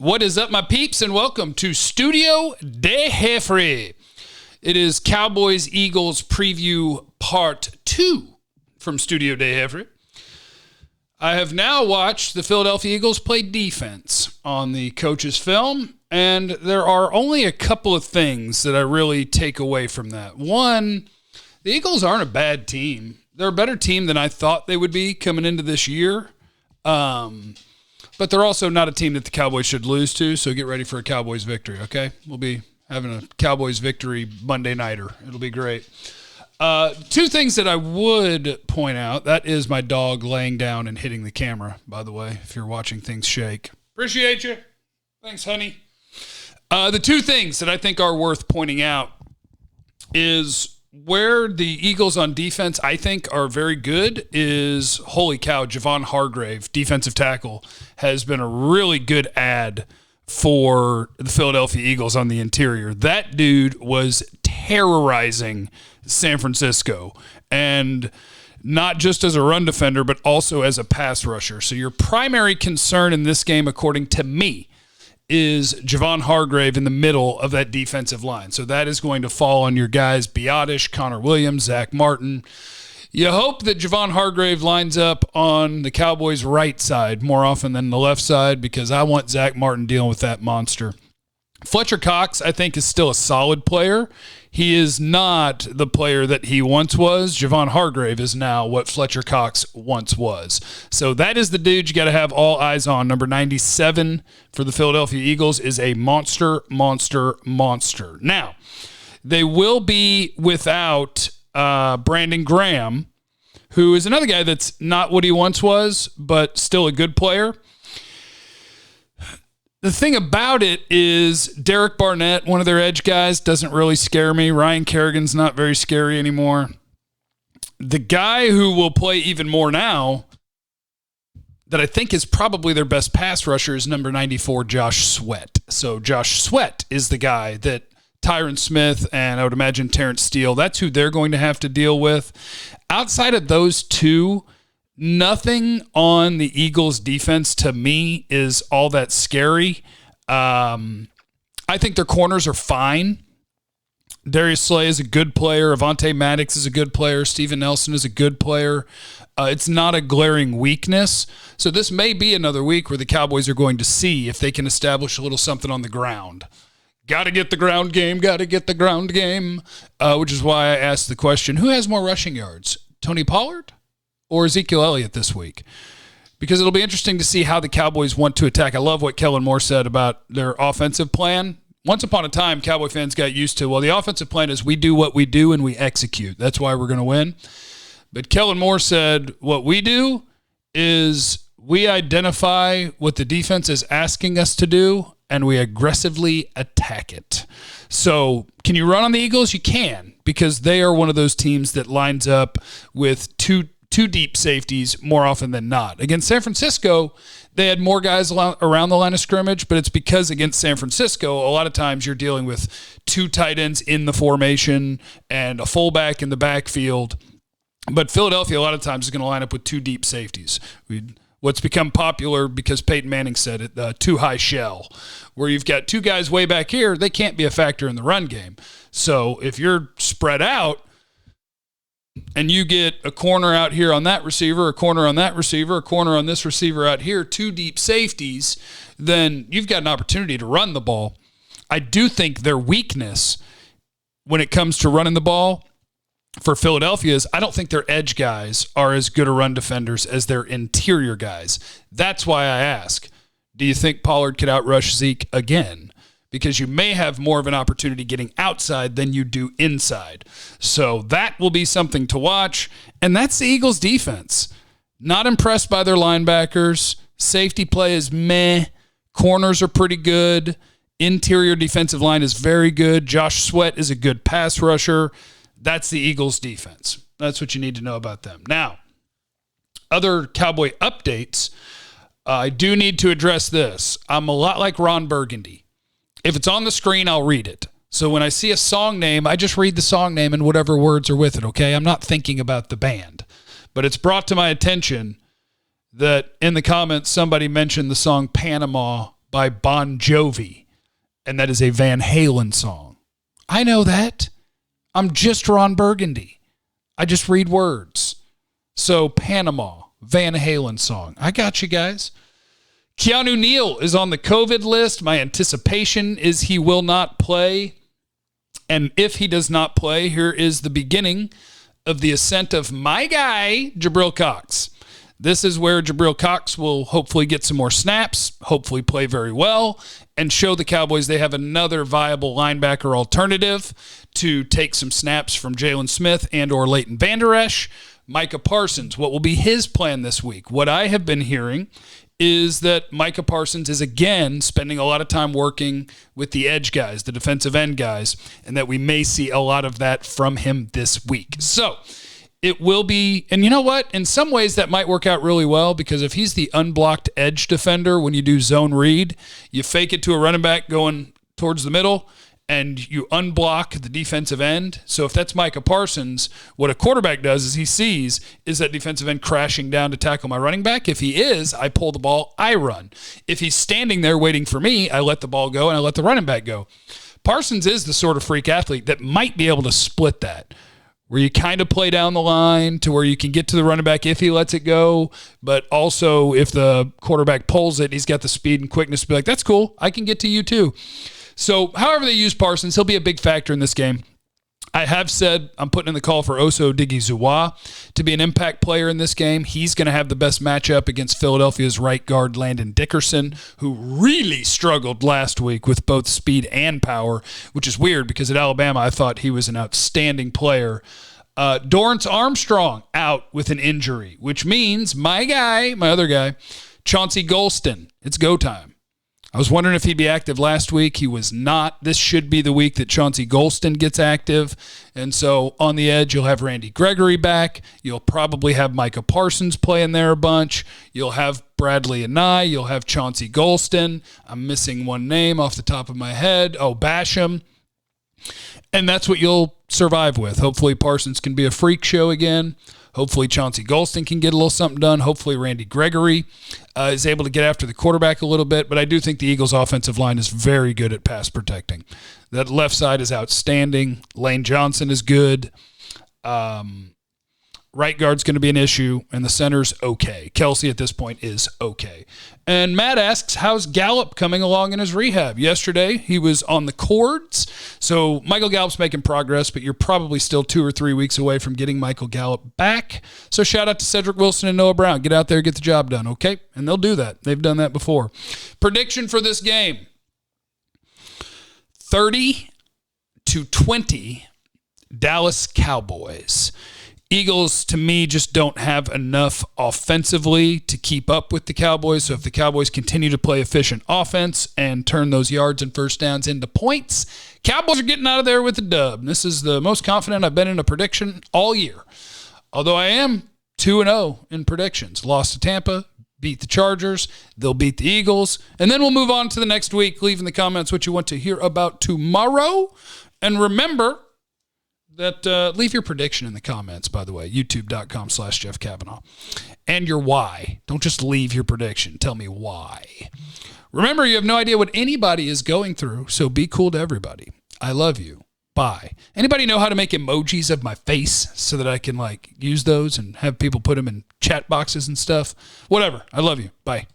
What is up, my peeps, and welcome to Studio de Jeffrey. It is Cowboys-Eagles preview part 2 from Studio de Jeffrey. I have now watched the Philadelphia Eagles play defense on the coach's film, and there are only a couple of things that I really take away from that. One, the Eagles aren't a bad team. They're a better team than I thought they would be coming into this year. But they're also not a team that the Cowboys should lose to, so get ready for a Cowboys victory, okay? We'll be having a Cowboys victory Monday nighter. It'll be great. Two things that I would point out. That is my dog laying down and hitting the camera, by the way, if you're watching things shake. Appreciate you. Thanks, honey. The two things that I think are worth pointing out is where the Eagles on defense, I think, are very good is, holy cow, Javon Hargrave, defensive tackle, has been a really good add for the Philadelphia Eagles on the interior. That dude was terrorizing San Francisco, and not just as a run defender, but also as a pass rusher. So your primary concern in this game, according to me, is Javon Hargrave in the middle of that defensive line. So that is going to fall on your guys, Biotish, Connor Williams, Zach Martin. You hope that Javon Hargrave lines up on the Cowboys' right side more often than the left side, because I want Zach Martin dealing with that monster. Fletcher Cox, I think, is still a solid player. He is not the player that he once was. Javon Hargrave is now what Fletcher Cox once was. So that is the dude you got to have all eyes on. Number 97 for the Philadelphia Eagles is a monster. Now, they will be without Brandon Graham, who is another guy that's not what he once was, but still a good player. The thing about it is Derek Barnett, one of their edge guys, doesn't really scare me. Ryan Kerrigan's not very scary anymore. The guy who will play even more now, that I think is probably their best pass rusher, is number 94, Josh Sweat. So Josh Sweat is the guy that Tyron Smith and I would imagine Terrence Steele, that's who they're going to have to deal with. Outside of those two, nothing on the Eagles' defense to me is all that scary. I think their corners are fine. Darius Slay is a good player. Avonte Maddox is a good player. Steven Nelson is a good player. It's not a glaring weakness. So this may be another week where the Cowboys are going to see if they can establish a little something on the ground. Got to get the ground game, which is why I asked the question, who has more rushing yards, Tony Pollard or Ezekiel Elliott this week? Because it'll be interesting to see how the Cowboys want to attack. I love what Kellen Moore said about their offensive plan. Once upon a time, Cowboy fans got used to, well, the offensive plan is we do what we do and we execute. That's why we're going to win. But Kellen Moore said what we do is we identify what the defense is asking us to do and we aggressively attack it. So can you run on the Eagles? You can, because they are one of those teams that lines up with two deep safeties more often than not. Against San Francisco, they had more guys around the line of scrimmage, but it's because against San Francisco, a lot of times you're dealing with two tight ends in the formation and a fullback in the backfield. But Philadelphia, a lot of times, is going to line up with two deep safeties. What's become popular, because Peyton Manning said it, too high shell, where you've got two guys way back here, they can't be a factor in the run game. So if you're spread out, and you get a corner out here on that receiver, a corner on that receiver, a corner on this receiver out here, two deep safeties, then you've got an opportunity to run the ball. I do think their weakness when it comes to running the ball for Philadelphia is I don't think their edge guys are as good a run defenders as their interior guys. That's why I ask, do you think Pollard could outrush Zeke again? Because you may have more of an opportunity getting outside than you do inside. So that will be something to watch. And that's the Eagles' defense. Not impressed by their linebackers. Safety play is meh. Corners are pretty good. Interior defensive line is very good. Josh Sweat is a good pass rusher. That's the Eagles' defense. That's what you need to know about them. Now, other Cowboy updates. I do need to address this. I'm a lot like Ron Burgundy. If it's on the screen, I'll read it. So when I see a song name, I just read the song name and whatever words are with it, okay? I'm not thinking about the band. But it's brought to my attention that in the comments, somebody mentioned the song Panama by Bon Jovi, and that is a Van Halen song. I know that. I'm just Ron Burgundy. I just read words. So Panama, Van Halen song. I got you guys. Keanu Neal is on the COVID list. My anticipation is he will not play. And if he does not play, here is the beginning of the ascent of my guy, Jabril Cox. This is where Jabril Cox will hopefully get some more snaps, hopefully play very well, and show the Cowboys they have another viable linebacker alternative to take some snaps from Jalen Smith and or Leighton Vander Esch. Micah Parsons, what will be his plan this week? What I have been hearing is that Micah Parsons is again spending a lot of time working with the edge guys, the defensive end guys, and that we may see a lot of that from him this week. So it will be, and you know what? In some ways that might work out really well, because if he's the unblocked edge defender when you do zone read, you fake it to a running back going towards the middle, and you unblock the defensive end. So if that's Micah Parsons, what a quarterback does is he sees, is that defensive end crashing down to tackle my running back? If he is, I pull the ball, I run. If he's standing there waiting for me, I let the ball go and I let the running back go. Parsons is the sort of freak athlete that might be able to split that, where you kind of play down the line to where you can get to the running back if he lets it go, but also if the quarterback pulls it, he's got the speed and quickness to be like, that's cool, I can get to you too. So however they use Parsons, he'll be a big factor in this game. I have said I'm putting in the call for Oso Odighizuwa to be an impact player in this game. He's going to have the best matchup against Philadelphia's right guard, Landon Dickerson, who really struggled last week with both speed and power, which is weird because at Alabama I thought he was an outstanding player. Dorrance Armstrong out with an injury, which means my other guy, Chauncey Golston, it's go time. I was wondering if he'd be active last week. He was not. This should be the week that Chauncey Golston gets active. And so on the edge, you'll have Randy Gregory back. You'll probably have Micah Parsons playing there a bunch. You'll have Bradley Anae. You'll have Chauncey Golston. I'm missing one name off the top of my head. Oh, Basham. And that's what you'll survive with. Hopefully Parsons can be a freak show again. Hopefully Chauncey Golston can get a little something done. Hopefully Randy Gregory is able to get after the quarterback a little bit. But I do think the Eagles' offensive line is very good at pass protecting. That left side is outstanding. Lane Johnson is good. Right guard's going to be an issue, and the center's okay. Kelsey at this point is okay. And Matt asks, how's Gallup coming along in his rehab? Yesterday, he was on the cords. So Michael Gallup's making progress, but you're probably still 2 or 3 weeks away from getting Michael Gallup back. So shout out to Cedric Wilson and Noah Brown. Get out there, get the job done, okay? And they'll do that. They've done that before. Prediction for this game, 30-20, Dallas Cowboys. Eagles, to me, just don't have enough offensively to keep up with the Cowboys. So if the Cowboys continue to play efficient offense and turn those yards and first downs into points, Cowboys are getting out of there with a dub. This is the most confident I've been in a prediction all year. Although I am 2-0 in predictions. Lost to Tampa, beat the Chargers, they'll beat the Eagles, and then we'll move on to the next week. Leave in the comments what you want to hear about tomorrow. And remember that leave your prediction in the comments, by the way, youtube.com/Jeff Cavanaugh. And your why. Don't just leave your prediction. Tell me why. Remember, you have no idea what anybody is going through, so be cool to everybody. I love you. Bye. Anybody know how to make emojis of my face so that I can use those and have people put them in chat boxes and stuff? Whatever. I love you. Bye.